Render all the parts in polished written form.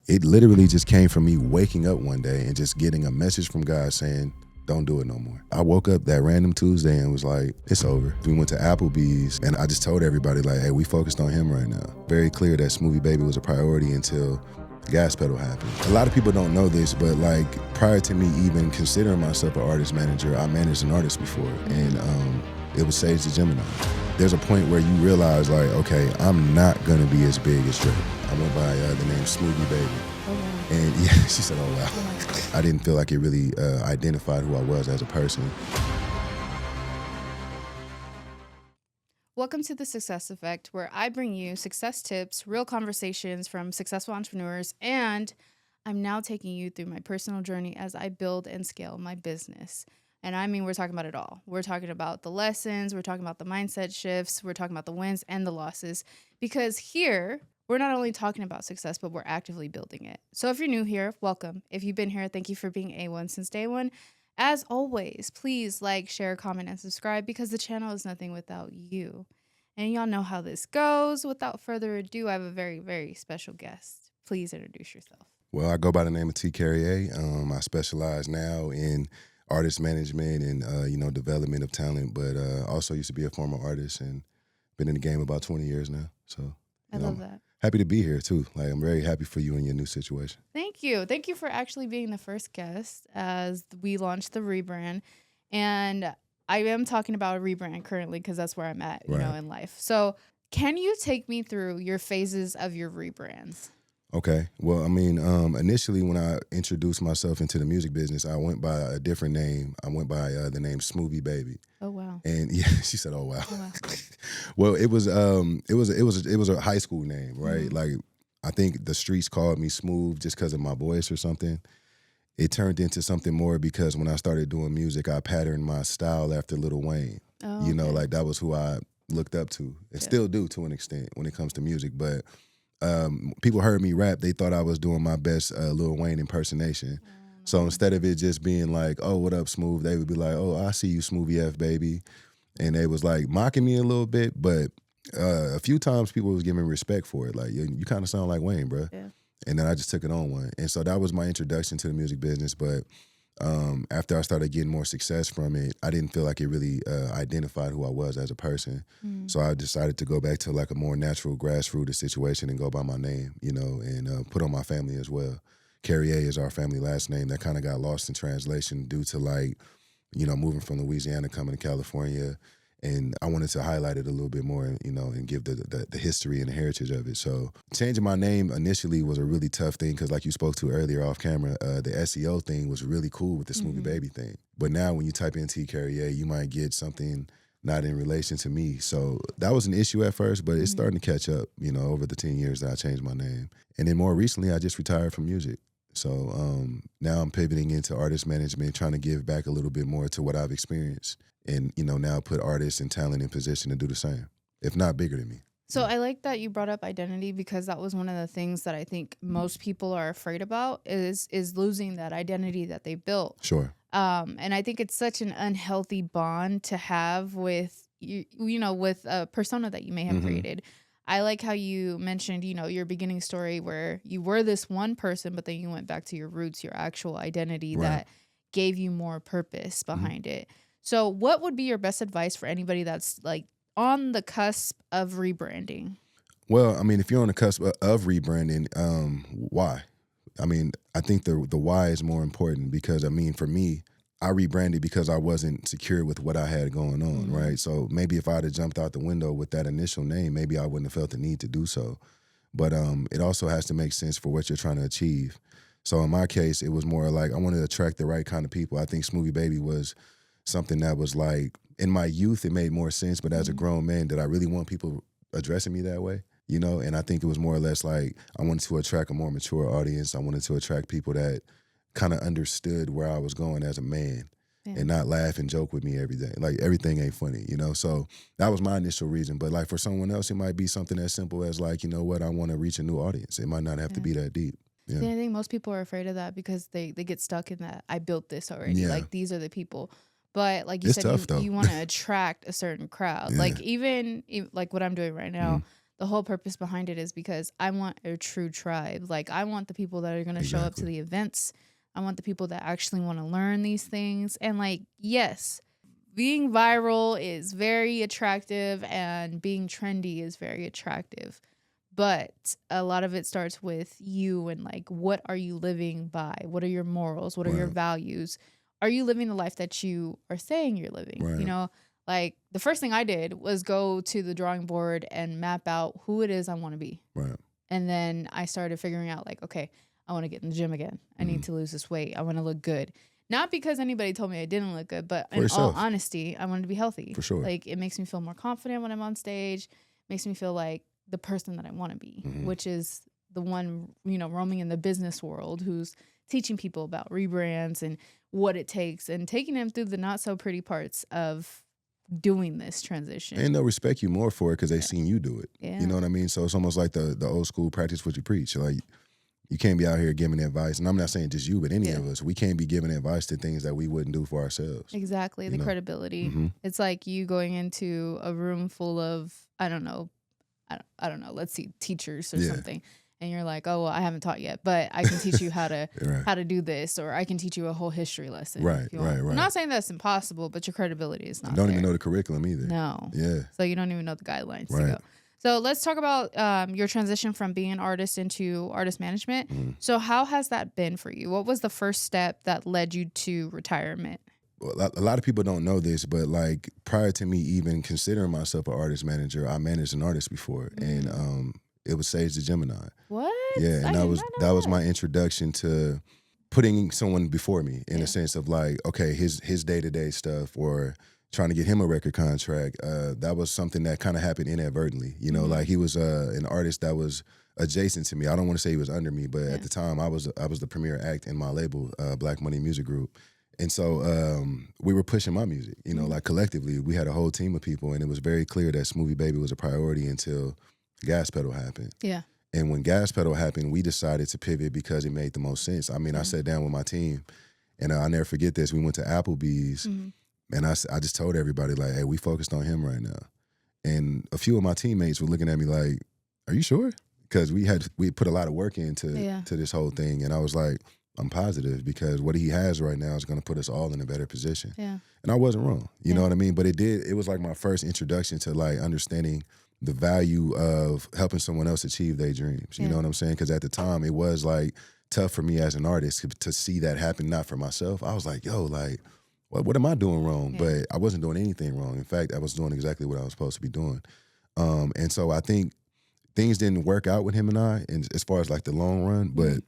It literally just came from me waking up one day and just getting a message from God saying, don't do it no more. I woke up that random Tuesday and was like, it's over. We went to Applebee's and I just told everybody like, hey, we focused on him right now. Very clear that Smoothie Baby was a priority until the gas pedal happened. A lot of people don't know this, but like prior to me even considering myself an artist manager, I managed an artist before, and it was Sage the Gemini. There's a point where you realize like, okay, I'm not gonna be as big as Drake. I went by the name Smoothie Baby. Oh, wow. And yeah, she said, oh wow. I didn't feel like it really identified who I was as a person. Welcome to The Success Effect, where I bring you success tips, real conversations from successful entrepreneurs, and I'm now taking you through my personal journey as I build and scale my business. And I mean, we're talking about it all. We're talking about the lessons, we're talking about the mindset shifts, we're talking about the wins and the losses, because here, we're not only talking about success, but we're actively building it. So if you're new here, welcome. If you've been here, thank you for being A1 since day one. As always, please like, share, comment, and subscribe because the channel is nothing without you. And y'all know how this goes. Without further ado, I have a very, very special guest. Please introduce yourself. Well, I go by the name of T. Carriér. I specialize now in artist management and, development of talent, but also used to be a former artist and been in the game about 20 years now. So I love that. Happy to be here too. Like, I'm very happy for you and your new situation. Thank you. Thank you for actually being the first guest as we launched the Rebrand. And I am talking about a rebrand currently because that's where I'm at, in life. So can you take me through your phases of your rebrands? Okay. Well, I mean, initially when I introduced myself into the music business, I went by a different name. I went by the name Smoothie Baby. Oh wow. And yeah, she said, "Oh wow." Oh, wow. Well, it was a high school name, right? Mm-hmm. Like I think the streets called me Smooth just because of my voice or something. It turned into something more because when I started doing music, I patterned my style after Lil Wayne. Oh, You know, okay. like that was who I looked up to and still do to an extent when it comes to music. But people heard me rap, they thought I was doing my best Lil Wayne impersonation. So instead of it just being like, oh, what up, Smooth, they would be like, oh, I see you, Smoothie F, baby. And they was like mocking me a little bit, but a few times people was giving respect for it. Like, you kind of sound like Wayne, bro. Yeah. And then I just took it on one. And so that was my introduction to the music business. But after I started getting more success from it, I didn't feel like it really identified who I was as a person. So I decided to go back to like a more natural grassroots situation and go by my name, and put on my family as well. Carriér is our family last name. That kind of got lost in translation due to like, moving from Louisiana, coming to California. And I wanted to highlight it a little bit more, and give the history and the heritage of it. So changing my name initially was a really tough thing because like you spoke to earlier off camera, the SEO thing was really cool with the Smoothie Baby thing. But now when you type in T. Carriér, you might get something not in relation to me. So that was an issue at first, but it's starting to catch up, over the 10 years that I changed my name. And then more recently, I just retired from music. So now I'm pivoting into artist management, trying to give back a little bit more to what I've experienced. And, now put artists and talent in position to do the same, if not bigger than me. So I like that you brought up identity because that was one of the things that I think most people are afraid about is losing that identity that they built. Sure. And I think it's such an unhealthy bond to have with with a persona that you may have created. I like how you mentioned, your beginning story where you were this one person, but then you went back to your roots, your actual identity that gave you more purpose behind it. So what would be your best advice for anybody that's like on the cusp of rebranding? Well, I mean, if you're on the cusp of rebranding, why? I mean, I think the why is more important because, I mean, for me, I rebranded because I wasn't secure with what I had going on, right? So maybe if I'd have jumped out the window with that initial name, maybe I wouldn't have felt the need to do so. But it also has to make sense for what you're trying to achieve. So in my case, it was more like I wanted to attract the right kind of people. I think Smoothie Baby was something that was like, in my youth, it made more sense. But as a grown man, did I really want people addressing me that way? And I think it was more or less like I wanted to attract a more mature audience. I wanted to attract people that kind of understood where I was going as a man and not laugh and joke with me every day. Like everything ain't funny, So that was my initial reason. But like for someone else, it might be something as simple as like, I want to reach a new audience. It might not have to be that deep. Yeah. I think most people are afraid of that because they get stuck in that I built this already. Yeah. Like these are the people. But like you It's said, tough, you want to attract a certain crowd. Like even like what I'm doing right now, the whole purpose behind it is because I want a true tribe. Like, I want the people that are going to show up to the events. I want the people that actually want to learn these things. And like, yes, being viral is very attractive and being trendy is very attractive. But a lot of it starts with you and like, what are you living by? What are your morals? What are your values? Are you living the life that you are saying you're living? You know, like the first thing I did was go to the drawing board and map out who it is I want to be. And then I started figuring out like, okay, I want to get in the gym again. I need to lose this weight. I want to look good. Not because anybody told me I didn't look good, but in all honesty, I wanted to be healthy. For sure. Like, it makes me feel more confident when I'm on stage. Makes me feel like the person that I want to be, which is the one, you know, roaming in the business world who's teaching people about rebrands and what it takes and taking them through the not so pretty parts of doing this transition. And they'll respect you more for it because they've seen you do it. You know what I mean? So it's almost like the old school practice what you preach. Like, you can't be out here giving advice. And I'm not saying just you, but any of us. We can't be giving advice to things that we wouldn't do for ourselves. Exactly. The credibility. It's like you going into a room full of, I don't know, let's see, teachers or something. And you're like, oh, well, I haven't taught yet, but I can teach you how to how to do this, or I can teach you a whole history lesson. I'm not saying that's impossible, but your credibility is not Don't even know the curriculum either. No. So you don't even know the guidelines to go. So let's talk about your transition from being an artist into artist management. So how has that been for you? What was the first step that led you to retirement? Well, a lot of people don't know this, but like prior to me even considering myself an artist manager, I managed an artist before, and it was Sage the Gemini. What? Yeah, and that was my introduction to putting someone before me in a sense of like, okay, his day-to-day stuff or trying to get him a record contract. That was something that kind of happened inadvertently. You know, like he was an artist that was adjacent to me. I don't want to say he was under me, but at the time I was the premier act in my label, Black Money Music Group. And so we were pushing my music, you know, like collectively. We had a whole team of people, and it was very clear that Smoothie Baby was a priority until Gas Pedal happened. And when Gas Pedal happened, we decided to pivot because it made the most sense. I mean, I sat down with my team, and I'll never forget this. We went to Applebee's, and I just told everybody, like, hey, we focused on him right now. And a few of my teammates were looking at me like, are you sure? Because we put a lot of work into this whole thing. And I was like, I'm positive, because what he has right now is going to put us all in a better position. And I wasn't wrong. You know what I mean? But it was like my first introduction to like understanding the value of helping someone else achieve their dreams. You know what I'm saying? Because at the time it was like tough for me as an artist to see that happen, not for myself. I was like, yo, like, what am I doing wrong? But I wasn't doing anything wrong. In fact, I was doing exactly what I was supposed to be doing. And so I think things didn't work out with him and I, and as far as like the long run, but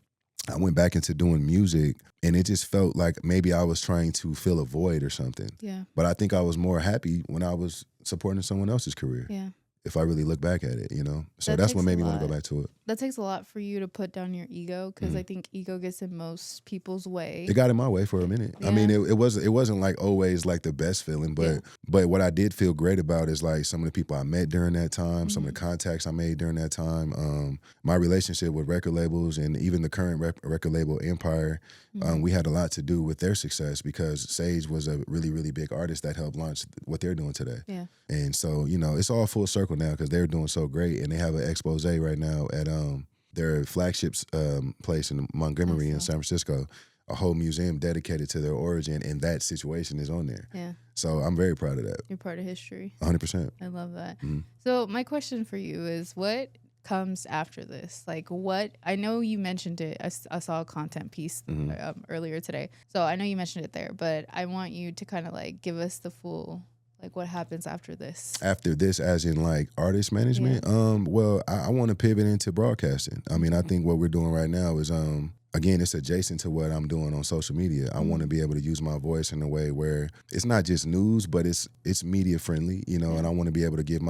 I went back into doing music, and it just felt like maybe I was trying to fill a void or something. But I think I was more happy when I was supporting someone else's career. If I really look back at it, you know? So that's what made me want to go back to it. That takes a lot for you to put down your ego, because I think ego gets in most people's way. It got in my way for a minute. I mean, it wasn't like always like the best feeling, but what I did feel great about is like some of the people I met during that time, some of the contacts I made during that time, my relationship with record labels, and even the current record label Empire. We had a lot to do with their success, because Sage was a really, really big artist that helped launch what they're doing today. And so, you know, it's all full circle now, because they're doing so great, and they have an expose right now at their flagship place in Montgomery in San Francisco. A whole museum dedicated to their origin, and that situation is on there. So I'm very proud of that. You're part of history. 100%. I love that. So my question for you is, what comes after this? Like, what, I know you mentioned it. I saw a content piece earlier today. So I know you mentioned it there, but I want you to kind of like give us the full, like, what happens after this? After this, as in like artist management? Well, I want to pivot into broadcasting. I mean, I think what we're doing right now is, again, it's adjacent to what I'm doing on social media. I want to be able to use my voice in a way where it's not just news, but it's media friendly, you know, and I want to be able to give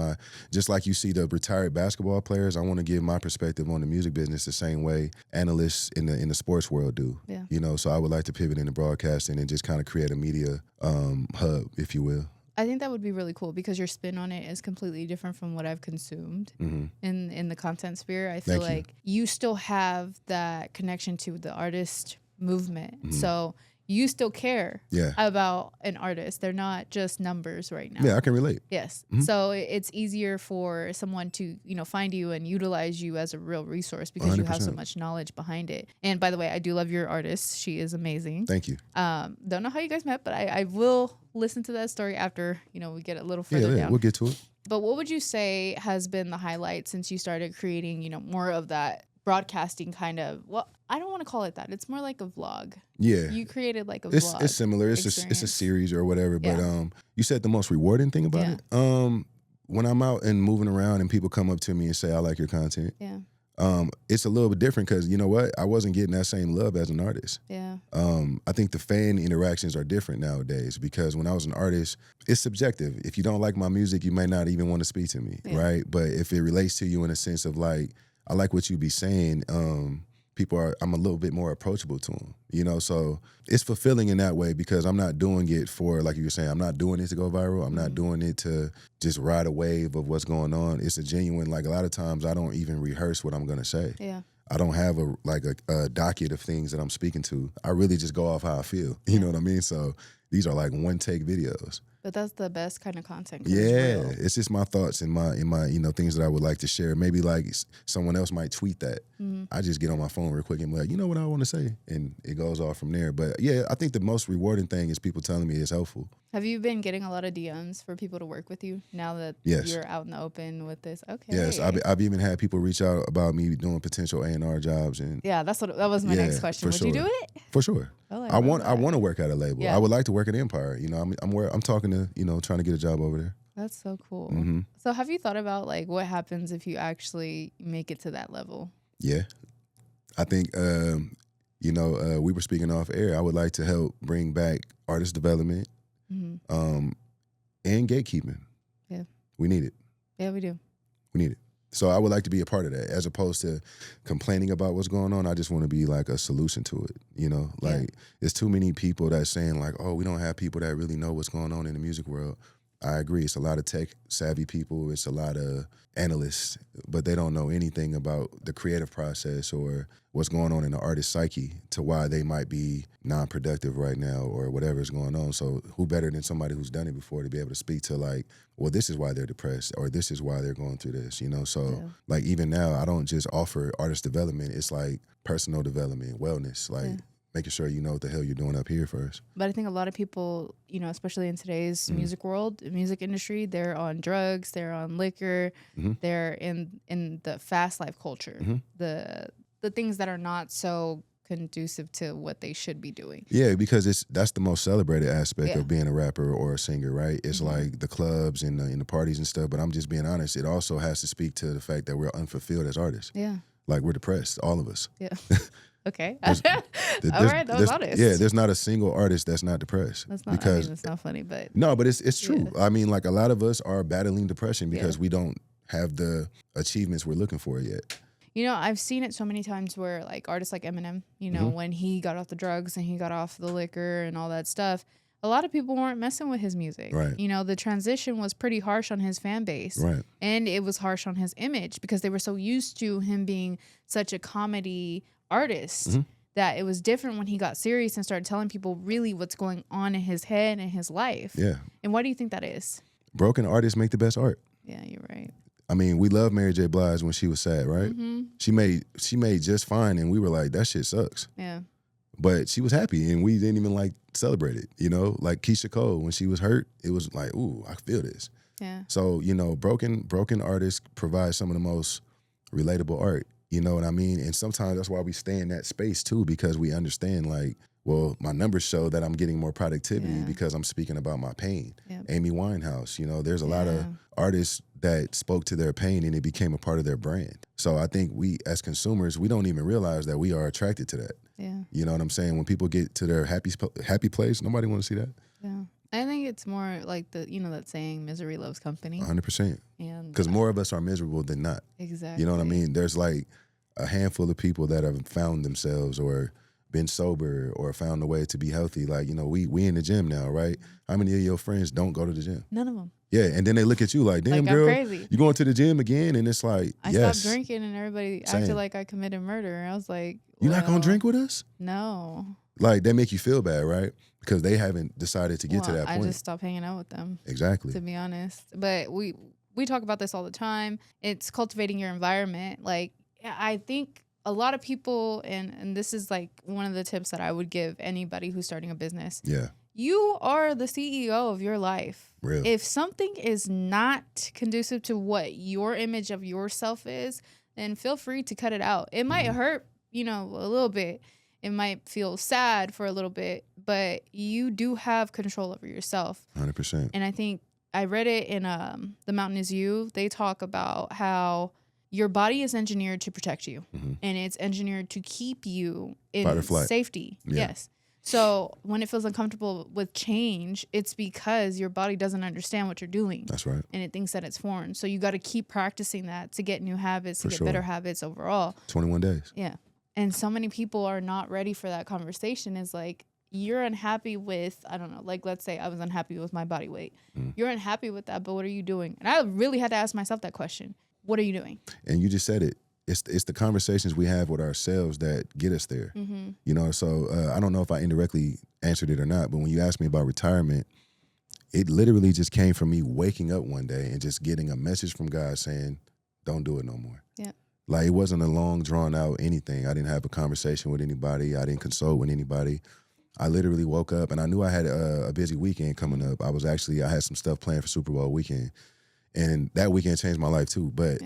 just like you see the retired basketball players, I want to give my perspective on the music business the same way analysts in the sports world do. You know, so I would like to pivot into broadcasting and just kind of create a media hub, if you will. I think that would be really cool, because your spin on it is completely different from what I've consumed in the content sphere. I feel like you still have that connection to the artist movement. So you still care Yeah. about an artist. They're not just numbers right now. Yeah, I can relate. Yes. So it's easier for someone to, find you and utilize you as a real resource because you have so 100%. much knowledge behind it. And by the way, I do love your artist. She is amazing. Thank you. Don't know how you guys met, but I will listen to that story after, we get a little further down. We'll get to it. But what would you say has been the highlight since you started creating, more of that broadcasting kind of, well, I don't want to call it that. It's more like a vlog. Yeah. You created like a vlog. It's similar. It's a series or whatever. But you said the most rewarding thing about it? When I'm out and moving around and people come up to me and say, I like your content. Yeah. It's a little bit different because you know what? I wasn't getting that same love as an artist. Yeah. I think the fan interactions are different nowadays because when I was an artist, it's subjective. If you don't like my music, you may not even want to speak to me, right? But if it relates to you in a sense of like, I like what you be saying, I'm a little bit more approachable to them, so it's fulfilling in that way because I'm not doing it for, like you were saying, I'm not doing it to go viral. I'm not doing it to just ride a wave of what's going on. It's a genuine, like a lot of times I don't even rehearse what I'm going to say. Yeah. I don't have a docket of things that I'm speaking to. I really just go off how I feel. You know what I mean? So these are like one take videos. But that's the best kind of content. 'Cause Yeah, it's just my thoughts and my things that I would like to share. Maybe like someone else might tweet that. I just get on my phone real quick and be like, you know what I want to say, and it goes off from there. But yeah, I think the most rewarding thing is people telling me it's helpful. Have you been getting a lot of DMs for people to work with you now that you're out in the open with this? Okay. Yes, I've even had people reach out about me doing potential A&R jobs, and that was my next question. Would you do it? For sure. Oh, I want to work at a label. Yeah. I would like to work at Empire. I'm talking to trying to get a job over there. That's so cool. Mm-hmm. So have you thought about like what happens if you actually make it to that level? Yeah, I think we were speaking off air. I would like to help bring back artist development, and gatekeeping. Yeah, we need it. Yeah, we do. We need it. So I would like to be a part of that, as opposed to complaining about what's going on. I just want to be like a solution to it. There's too many people that's saying like, oh, we don't have people that really know what's going on in the music world. I agree. It's a lot of tech savvy people. It's a lot of analysts, but they don't know anything about the creative process or what's going on in the artist's psyche to why they might be non-productive right now or whatever's going on. So who better than somebody who's done it before to be able to speak to like, well, this is why they're depressed or this is why they're going through this, So like even now, I don't just offer artist development. It's like personal development, wellness, making sure you know what the hell you're doing up here first. But I think a lot of people, especially in today's music world, music industry, they're on drugs, they're on liquor, they're in the fast life culture, the things that are not so conducive to what they should be doing. Yeah, because that's the most celebrated aspect of being a rapper or a singer, right? It's like the clubs and the parties and stuff. But I'm just being honest. It also has to speak to the fact that we're unfulfilled as artists. Yeah, like we're depressed, all of us. Yeah. Okay. All right, that was honest. Yeah, there's not a single artist that's not depressed. That's not. I mean, it's not funny, but no, but it's true. I mean, like a lot of us are battling depression because we don't have the achievements we're looking for yet. I've seen it so many times where like artists like Eminem, when he got off the drugs and he got off the liquor and all that stuff, a lot of people weren't messing with his music. Right. The transition was pretty harsh on his fan base. Right. And it was harsh on his image because they were so used to him being such a comedy artist that it was different when he got serious and started telling people really what's going on in his head and his life. Yeah. And why do you think that is? Broken artists make the best art. Yeah, you're right. I mean, we love Mary J. Blige when she was sad, right? She made just fine, and we were like, that shit sucks. Yeah. But she was happy, and we didn't even like celebrate it. Like Keisha Cole, when she was hurt, it was like, ooh, I feel this. Yeah. So broken artists provide some of the most relatable art. You know what I mean? And sometimes that's why we stay in that space too, because we understand like, well, my numbers show that I'm getting more productivity because I'm speaking about my pain. Yep. Amy Winehouse, there's a lot of artists that spoke to their pain and it became a part of their brand. So I think we as consumers, we don't even realize that we are attracted to that. Yeah. You know what I'm saying? When people get to their happy place, nobody want to see that. Yeah. I think it's more like that saying, misery loves company. 100%. And because more of us are miserable than not. Exactly. You know what I mean? There's like a handful of people that have found themselves or been sober or found a way to be healthy. Like, we in the gym now, right? How many of your friends don't go to the gym? None of them. Yeah, and then they look at you like, damn, girl, I'm crazy. You going to the gym again? And it's like, I stopped drinking and everybody acted like I committed murder. I was like, you're not going to drink with us? No. Like, they make you feel bad, right? Because they haven't decided to get to that I point. just stopped hanging out with them. Exactly. To be honest. But we talk about this all the time. It's cultivating your environment. Like, I think a lot of people, and this is like one of the tips that I would give anybody who's starting a business. Yeah. You are the CEO of your life. Real. If something is not conducive to what your image of yourself is, then feel free to cut it out. It might hurt, a little bit. It might feel sad for a little bit, but you do have control over yourself. 100%. And I think I read it in The Mountain Is You. They talk about how your body is engineered to protect you, and it's engineered to keep you in safety. Yeah. Yes. So when it feels uncomfortable with change, it's because your body doesn't understand what you're doing. That's right. And it thinks that it's foreign. So you got to keep practicing that to get new habits, to get better habits overall. 21 days. Yeah. And so many people are not ready for that conversation. Is like, you're unhappy with, I don't know, like, let's say I was unhappy with my body weight. You're unhappy with that, but what are you doing? And I really had to ask myself that question. What are you doing? And you just said it. It's the conversations we have with ourselves that get us there. So I don't know if I indirectly answered it or not, but when you asked me about retirement, it literally just came from me waking up one day and just getting a message from God saying, don't do it no more. Yeah. Like, it wasn't a long, drawn out anything. I didn't have a conversation with anybody. I didn't consult with anybody. I literally woke up and I knew I had a busy weekend coming up. I had some stuff planned for Super Bowl weekend. And that weekend changed my life too. But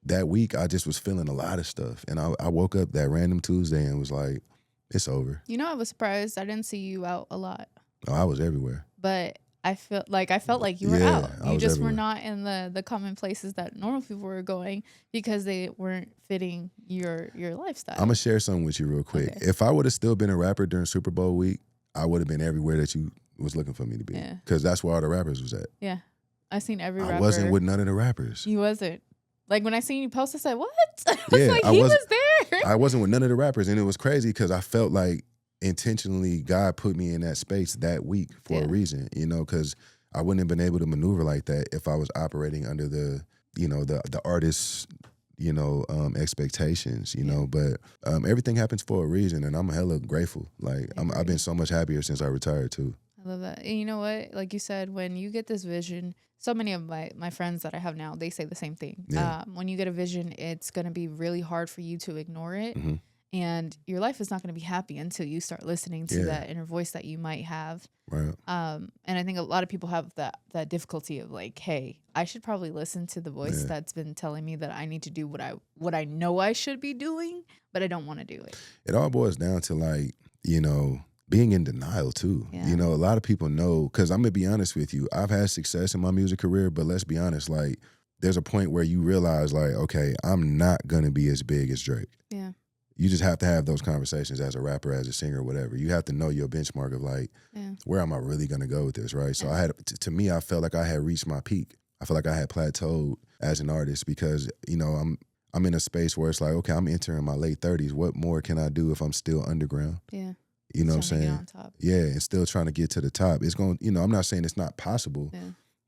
that week I just was feeling a lot of stuff. And I woke up that random Tuesday and was like, it's over. I was surprised. I didn't see you out a lot. Oh, I was everywhere. But I felt like you were out. You just were not in the common places that normal people were going because they weren't fitting your lifestyle. I'm going to share something with you real quick. Okay. If I would have still been a rapper during Super Bowl week, I would have been everywhere that you was looking for me to be. Because that's where all the rappers was at. Yeah. I seen every rapper. I wasn't with none of the rappers. You wasn't. Like, when I seen you post, I said, what? He was there. I wasn't with none of the rappers. And it was crazy because I felt like intentionally God put me in that space that week for a reason, because I wouldn't have been able to maneuver like that if I was operating under the artist's, expectations, but everything happens for a reason, and I'm hella grateful. Like, I've been so much happier since I retired too. I love that. And you know what? Like you said, when you get this vision, so many of my friends that I have now, they say the same thing. Yeah. When you get a vision, it's going to be really hard for you to ignore it. And your life is not going to be happy until you start listening to that inner voice that you might have. Right. And I think a lot of people have that difficulty of like, hey, I should probably listen to the voice that's been telling me that I need to do what I know I should be doing, but I don't want to do it. It all boils down to, like, being in denial too. Yeah. A lot of people know, because I'm going to be honest with you, I've had success in my music career, but let's be honest, like, there's a point where you realize, like, okay, I'm not going to be as big as Drake. Yeah. You just have to have those conversations as a rapper, as a singer, whatever. You have to know your benchmark of, like, where am I really going to go with this, right? So to me, I felt like I had reached my peak. I felt like I had plateaued as an artist because, I'm in a space where it's like, okay, I'm entering my late 30s. What more can I do if I'm still underground? Yeah. You know what I'm saying? Yeah, and still trying to get to the top. It's going, I'm not saying it's not possible,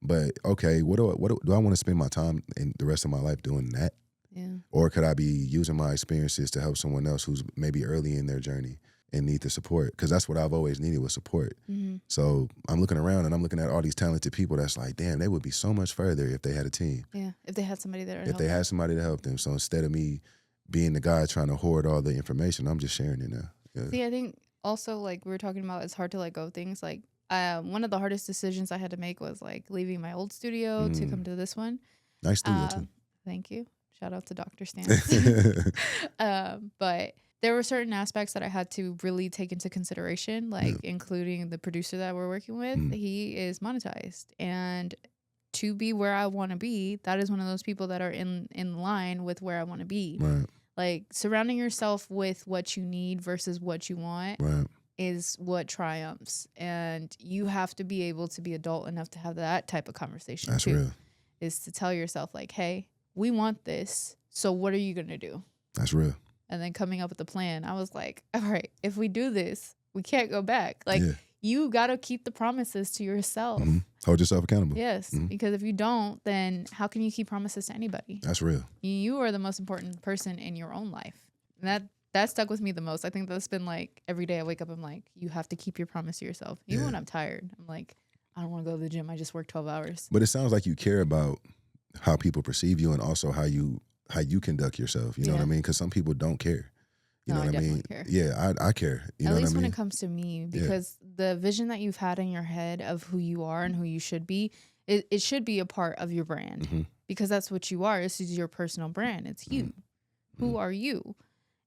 but okay, what do I want to spend my time and the rest of my life doing that? Yeah. Or could I be using my experiences to help someone else who's maybe early in their journey and need the support? Because that's what I've always needed, was support. So I'm looking around and I'm looking at all these talented people that's like, damn, they would be so much further if they had a team. Yeah, if they had somebody there. If they had somebody to help them. So instead of me being the guy trying to hoard all the information, I'm just sharing it now. Yeah. See, I think also, like we were talking about, it's hard to let go of things. Like, one of the hardest decisions I had to make was like leaving my old studio to come to this one. Nice studio too. Thank you. Shout out to Dr. Stans. But there were certain aspects that I had to really take into consideration, like including the producer that we're working with. He is monetized. And to be where I want to be, that is one of those people that are in line with where I want to be. Right. Like, surrounding yourself with what you need versus what you want is what triumphs. And you have to be able to be adult enough to have that type of conversation. That's too. Real. Is to tell yourself, like, hey, we want this, so what are you going to do? That's real. And then coming up with a plan, I was like, all right, if we do this, we can't go back. Like, you got to keep the promises to yourself. Hold yourself accountable. Yes, because if you don't, then how can you keep promises to anybody? That's real. You are the most important person in your own life. And that stuck with me the most. I think that's been like every day I wake up, I'm like, you have to keep your promise to yourself. Even when I'm tired, I'm like, I don't want to go to the gym. I just work 12 hours. But it sounds like you care about how people perceive you and also how you conduct yourself. You know what I mean? Because some people don't care. You know what I mean? Care. Yeah, I care. You know what I mean? At least when it comes to me, because the vision that you've had in your head of who you are and who you should be, it should be a part of your brand because that's what you are. This is your personal brand. It's you. Who are you?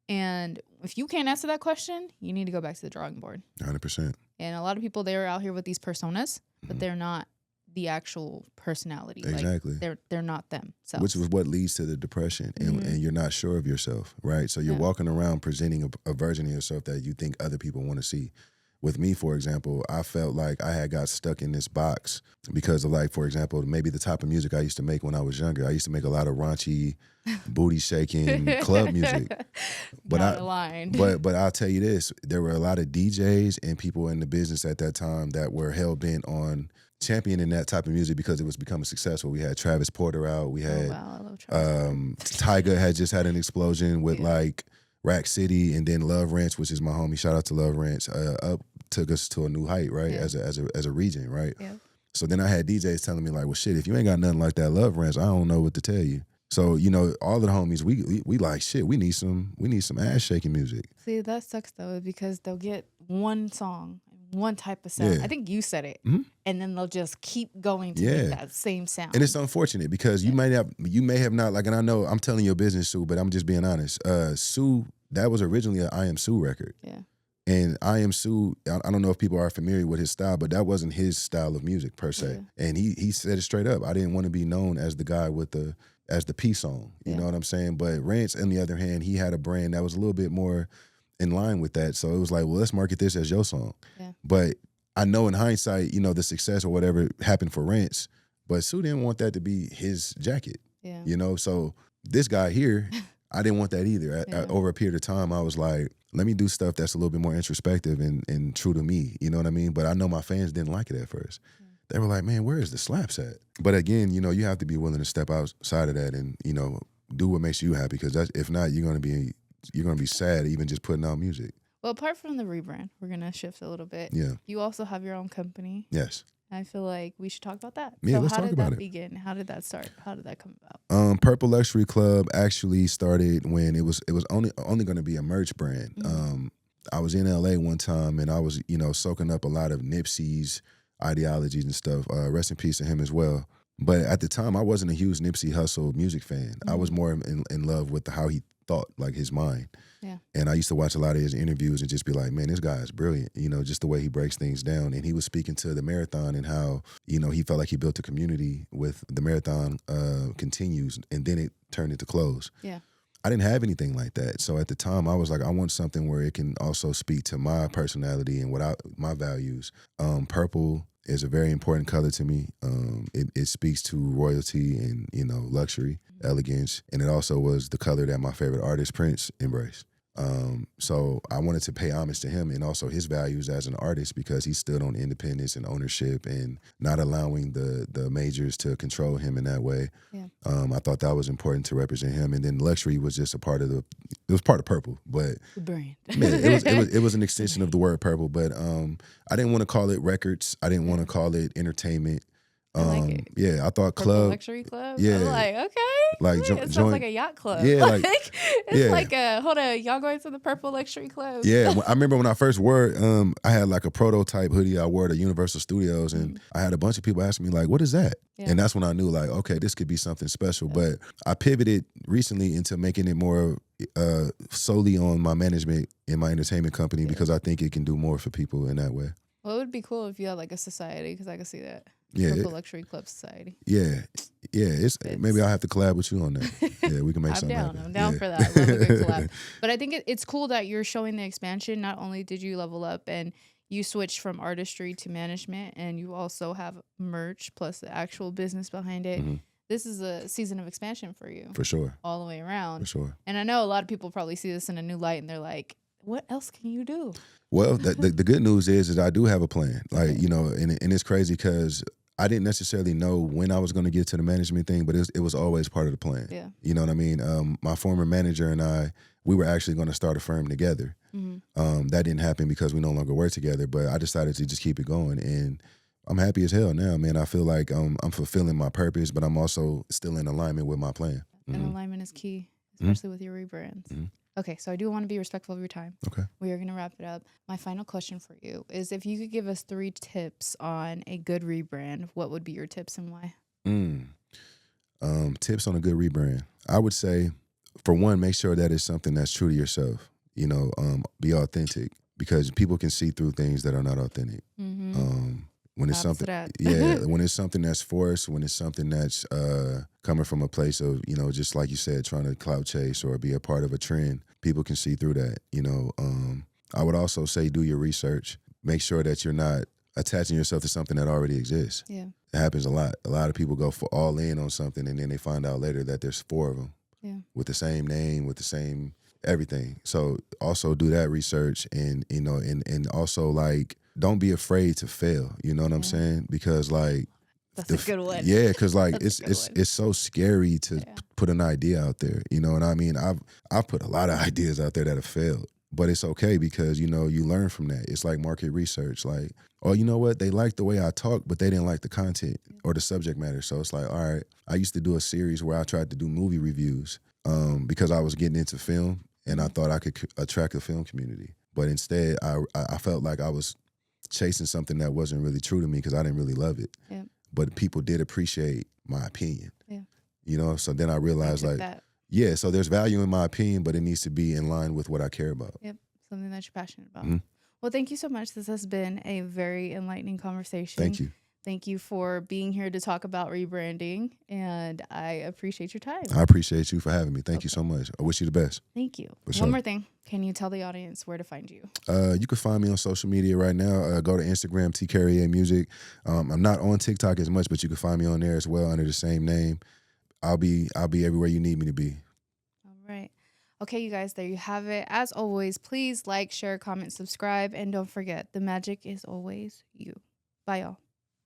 And if you can't answer that question, you need to go back to the drawing board. 100%. And a lot of people, they're out here with these personas, but they're not the actual personality. Exactly. Like they're not them. Which is what leads to the depression. And you're not sure of yourself, right? So you're walking around presenting a version of yourself that you think other people want to see. With me, for example, I felt like I had got stuck in this box because of, like, for example, maybe the type of music I used to make when I was younger. I used to make a lot of raunchy, booty shaking club music. But not aligned. But I'll tell you this, there were a lot of DJs and people in the business at that time that were hell bent on championing that type of music because it was becoming successful. We had Travis Porter out. We had I love Travis Tyga had just had an explosion with like Rack City, and then Love Ranch, which is my homie. Shout out to Love Ranch. Took us to a new height, right? As a region, right? Yeah. So then I had DJs telling me like, well, shit, if you ain't got nothing like that Love Ranch, I don't know what to tell you. So, you know, all of the homies, we like, shit, we need some ass shaking music. See, that sucks though, because they'll get one song, one type of sound. I think you said it. And then they'll just keep going to make that same sound. And it's unfortunate because you may have not, like, and I know I'm telling your business, Sue, but I'm just being honest. Sue, that was originally an I Am Sue record. Yeah. And I Am Sue, I don't know if people are familiar with his style, but that wasn't his style of music per se. Yeah. And he said it straight up. I didn't want to be known as the guy with the peace song. You know what I'm saying? But Ranch, on the other hand, he had a brand that was a little bit more in line with that. So it was like, well, let's market this as your song. Yeah. But I know in hindsight, you know, the success or whatever happened for Ranch, but Sue didn't want that to be his jacket. Yeah. You know, so this guy here, I didn't want that either. Over a period of time, I was like, let me do stuff that's a little bit more introspective and true to me. You know what I mean? But I know my fans didn't like it at first. They were like, man, where is the slaps at? But again, you know, you have to be willing to step outside of that and, you know, do what makes you happy. Because if not, you're gonna be sad even just putting out music. Well, apart from the rebrand, we're gonna shift a little bit. Yeah. You also have your own company. Yes. I feel like we should talk about that. Yeah, let's talk about it. How did that begin? How did that start? How did that come about? Purple Luxury Club actually started when it was only going to be a merch brand. I was in LA one time and I was, you know, soaking up a lot of Nipsey's ideologies and stuff. Rest in peace to him as well. But at the time, I wasn't a huge Nipsey Hussle music fan. I was more in love with how he thought, like his mind. Yeah. And I used to watch a lot of his interviews and just be like, man, this guy is brilliant. You know, just the way he breaks things down. And he was speaking to the marathon and how, you know, he felt like he built a community with the marathon continues, and then it turned into close. Yeah. I didn't have anything like that. So at the time, I was like, I want something where it can also speak to my personality and my values. Purple is a very important color to me. It speaks to royalty and, you know, luxury, elegance. And it also was the color that my favorite artist, Prince, embraced. So I wanted to pay homage to him and also his values as an artist because he stood on independence and ownership and not allowing the majors to control him in that way. Yeah. I thought that was important to represent him. And then luxury was just part of Purple, but the brand. Man, it was an extension of the word purple, but I didn't want to call it records. I didn't want to call it entertainment. I like it. Yeah, I thought Purple club. Luxury club? Yeah. I'm like, okay. Like it sounds like a yacht club. Yeah, it's like hold on, y'all going to the Purple Luxury Club? Yeah, I remember when I first wore I had like a prototype hoodie I wore to Universal Studios, and I had a bunch of people asking me like, what is that? Yeah. And that's when I knew like, okay, this could be something special. But I pivoted recently into making it more solely on my management in my entertainment company because I think it can do more for people in that way. Well, it would be cool if you had like a society because I could see that. Yeah, Purple Luxury Club Society. Yeah. It's maybe I'll have to collab with you on that. Yeah, we can make something happen. I'm down for that. I love a good collab. But I think it's cool that you're showing the expansion. Not only did you level up and you switched from artistry to management, and you also have merch plus the actual business behind it. Mm-hmm. This is a season of expansion for you. For sure. All the way around. For sure. And I know a lot of people probably see this in a new light and they're like, what else can you do? Well, the good news is I do have a plan. Like, you know, and it's crazy because I didn't necessarily know when I was going to get to the management thing, but it was always part of the plan. Yeah. You know what I mean? My former manager and we were actually going to start a firm together. That didn't happen because we no longer work together, but I decided to just keep it going. And I'm happy as hell now, man. I feel like I'm fulfilling my purpose, but I'm also still in alignment with my plan. And alignment is key, especially with your rebrands. Okay, so I do want to be respectful of your time. Okay. We are going to wrap it up. My final question for you is if you could give us 3 tips on a good rebrand, what would be your tips and why? Tips on a good rebrand. I would say, for one, make sure that it's something that's true to yourself. You know, be authentic, because people can see through things that are not authentic. When it's something, when it's something that's forced, when it's something that's coming from a place of, you know, just like you said, trying to clout chase or be a part of a trend, people can see through that. You know, I would also say do your research. Make sure that you're not attaching yourself to something that already exists. Yeah. It happens a lot. A lot of people go for all in on something, and then they find out later that there's 4 of them with the same name, with the same everything. So also do that research, and you know, and also like, don't be afraid to fail. You know what I'm saying? Because like, that's a good one. Yeah, because like it's so scary to put an idea out there. You know, and I mean, I've put a lot of ideas out there that have failed, but it's okay because, you know, you learn from that. It's like market research. Like, oh, you know what? They liked the way I talk, but they didn't like the content or the subject matter. So it's like, all right, I used to do a series where I tried to do movie reviews because I was getting into film and I thought I could attract the film community. But instead, I felt like I was chasing something that wasn't really true to me because I didn't really love it. Yeah. But people did appreciate my opinion. Yeah. You know, so then I realized yeah, so there's value in my opinion, but it needs to be in line with what I care about. Yep, something that you're passionate about. Well, thank you so much. This has been a very enlightening conversation. Thank you. Thank you for being here to talk about rebranding, and I appreciate your time. I appreciate you for having me. Thank you so much. I wish you the best. Thank you. One more thing. Can you tell the audience where to find you? You can find me on social media right now. Go to Instagram, Carriér Music. I'm not on TikTok as much, but you can find me on there as well under the same name. I'll be everywhere you need me to be. All right. Okay, you guys, there you have it. As always, please like, share, comment, subscribe, and don't forget, the magic is always you. Bye, y'all.